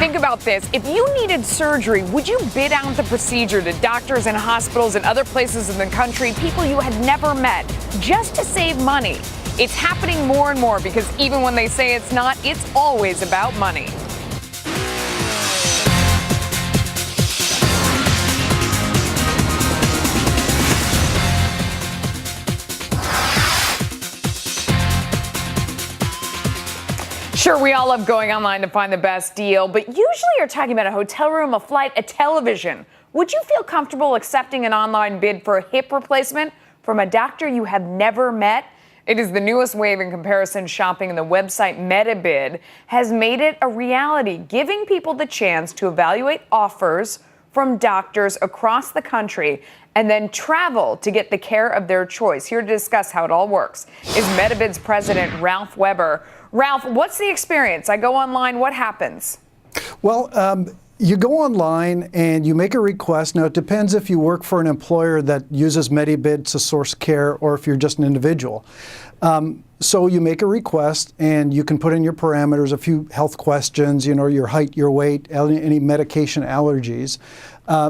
think about this. If you needed surgery, would you bid out the procedure to doctors and hospitals and other places in the country, people you had never met, just to save money? It's happening more and more because even when they say it's not, it's always about money. Sure, we all love going online to find the best deal, but usually you're talking about a hotel room, a flight, a television. Would you feel comfortable accepting an online bid for a hip replacement from a doctor you have never met? It is the newest wave in comparison shopping, and the website MediBid has made it a reality, giving people the chance to evaluate offers from doctors across the country and then travel to get the care of their choice. Here to discuss how it all works is MediBid's president, Ralph Weber. Ralph, what's the experience? I go online, what happens? Well, you go online and you make a request. Now, it depends if you work for an employer that uses MediBid to source care or if you're just an individual. So you make a request and you can put in your parameters, a few health questions, your height, your weight, any medication allergies.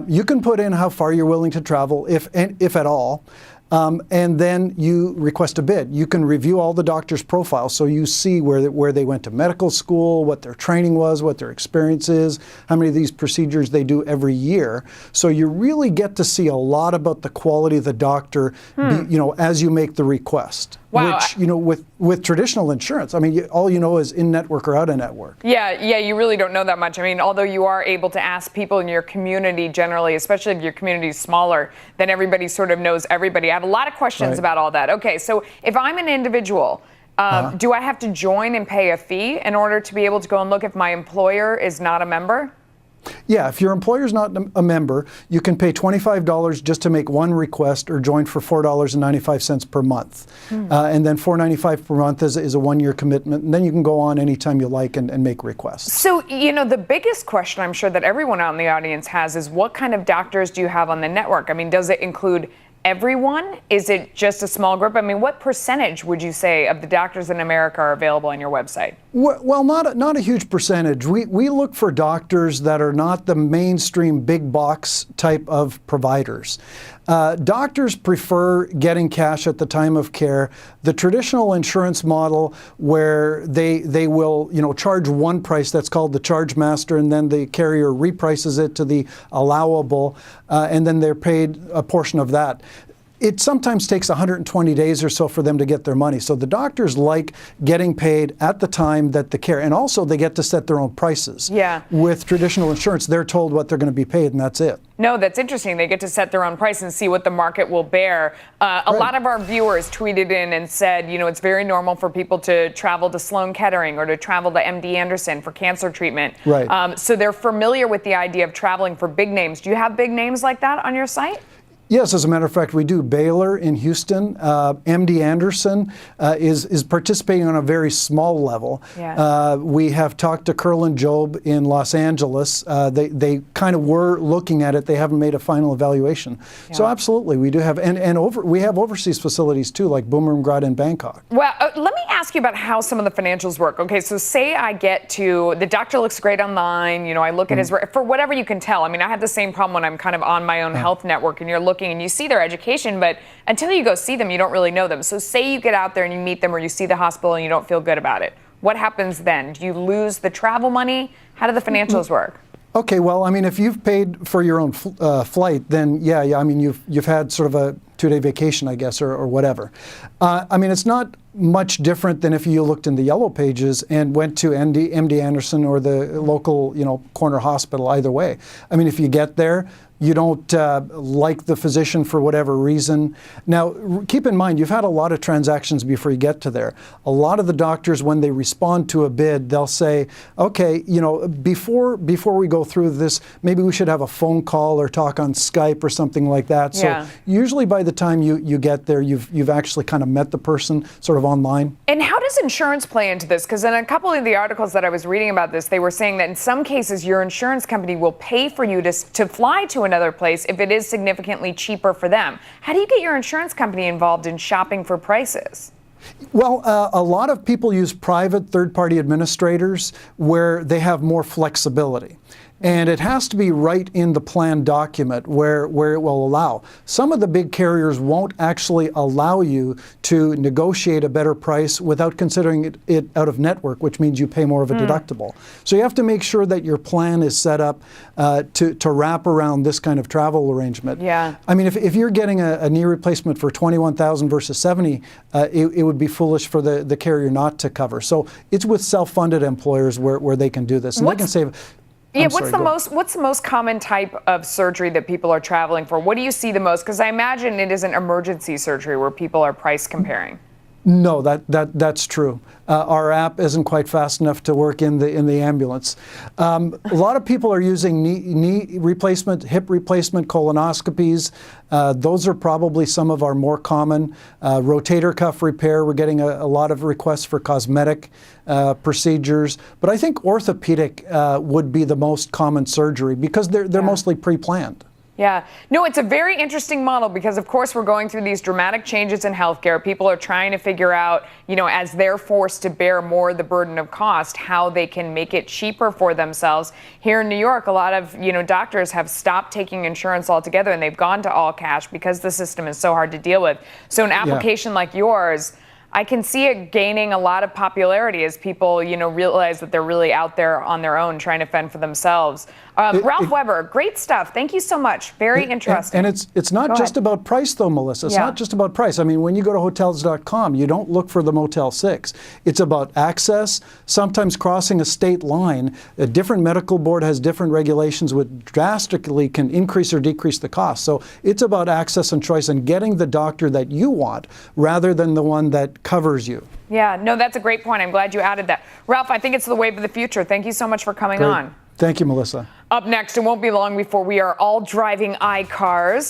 You can put in how far you're willing to travel, if at all. And then you request a bid. You can review all the doctor's profiles, so you see where they went to medical school, what their training was, what their experience is, how many of these procedures they do every year. So you really get to see a lot about the quality of the doctor, as you make the request. Wow. Which, with traditional insurance, all you know is in-network or out-of-network. Yeah, you really don't know that much. Although you are able to ask people in your community generally, especially if your community is smaller, then everybody sort of knows everybody. I have a lot of questions about all that. Okay, so if I'm an individual, do I have to join and pay a fee in order to be able to go and look if my employer is not a member? Yeah, if your employer's not a member, you can pay $25 just to make one request or join for $4.95 per month. And then $4.95 per month is a one-year commitment, and then you can go on anytime you like and make requests. So, the biggest question I'm sure that everyone out in the audience has is what kind of doctors do you have on the network? Does it include everyone? Is it just a small group? What percentage would you say of the doctors in America are available on your website? Well, not a huge percentage. We look for doctors that are not the mainstream big box type of providers. Doctors prefer getting cash at the time of care. The traditional insurance model where they will charge one price, that's called the charge master, and then the carrier reprices it to the allowable, and then they're paid a portion of that. It sometimes takes 120 days or so for them to get their money. So the doctors like getting paid at the time that the care, and also they get to set their own prices. Yeah. With traditional insurance, they're told what they're going to be paid, and that's it. No, that's interesting. They get to set their own price and see what the market will bear. A lot of our viewers tweeted in and said, it's very normal for people to travel to Sloan Kettering or to travel to MD Anderson for cancer treatment. Right. So they're familiar with the idea of traveling for big names. Do you have big names like that on your site? Yes, as a matter of fact, we do. Baylor in Houston, MD Anderson is participating on a very small level. Yeah. We have talked to Curlin Job in Los Angeles. They kind of were looking at it. They haven't made a final evaluation. Yeah. So absolutely, we do have, we have overseas facilities too, like Bumrungrad in Bangkok. Well, let me ask you about how some of the financials work. Okay, so say I get to, the doctor looks great online, I look at his, for whatever you can tell. I have the same problem when I'm kind of on my own health network and you're looking and you see their education, but until you go see them, you don't really know them. So say you get out there and you meet them or you see the hospital and you don't feel good about it. What happens then? Do you lose the travel money? How do the financials work? Okay, well, if you've paid for your own flight, then yeah, you've had sort of a 2-day vacation, I guess, or whatever. It's not much different than if you looked in the yellow pages and went to MD Anderson or the local, corner hospital. Either way, if you get there, you don't like the physician for whatever reason. Now, keep in mind, you've had a lot of transactions before you get to there. A lot of the doctors, when they respond to a bid, they'll say, okay, before we go through this, maybe we should have a phone call or talk on Skype or something like that. Yeah. So usually by the time you get there, you've actually kind of met the person sort of online. And how does insurance play into this? Because in a couple of the articles that I was reading about this, they were saying that in some cases, your insurance company will pay for you to fly to another place if it is significantly cheaper for them. How do you get your insurance company involved in shopping for prices? Well, a lot of people use private third-party administrators where they have more flexibility. And it has to be right in the plan document where it will allow. Some of the big carriers won't actually allow you to negotiate a better price without considering it out of network, which means you pay more of a deductible. So you have to make sure that your plan is set up to wrap around this kind of travel arrangement. Yeah. I mean, if you're getting a knee replacement for $21,000 versus $70,000, it would be foolish for the carrier not to cover. So it's with self-funded employers where they can do this, and they can save. Yeah, what's the most common type of surgery that people are traveling for? What do you see the most? Because I imagine it isn't emergency surgery where people are price comparing. No, that's true. Our app isn't quite fast enough to work in the ambulance. A lot of people are using knee replacement, hip replacement, colonoscopies. Those are probably some of our more common. Rotator cuff repair, we're getting a lot of requests for cosmetic procedures. But I think orthopedic would be the most common surgery because they're mostly pre-planned. Yeah. No, it's a very interesting model because, of course, we're going through these dramatic changes in healthcare. People are trying to figure out, as they're forced to bear more of the burden of cost, how they can make it cheaper for themselves. Here in New York, a lot of, doctors have stopped taking insurance altogether and they've gone to all cash because the system is so hard to deal with. So an application like yours, I can see it gaining a lot of popularity as people, realize that they're really out there on their own trying to fend for themselves. Ralph Weber, great stuff. Thank you so much. Very interesting. And it's not just about price, though, Melissa. It's not just about price. I mean, when you go to Hotels.com, you don't look for the Motel 6. It's about access, sometimes crossing a state line. A different medical board has different regulations which drastically can increase or decrease the cost. So it's about access and choice and getting the doctor that you want rather than the one that covers you. Yeah, no, that's a great point. I'm glad you added that. Ralph, I think it's the wave of the future. Thank you so much for coming on. Thank you, Melissa. Up next, it won't be long before we are all driving iCars.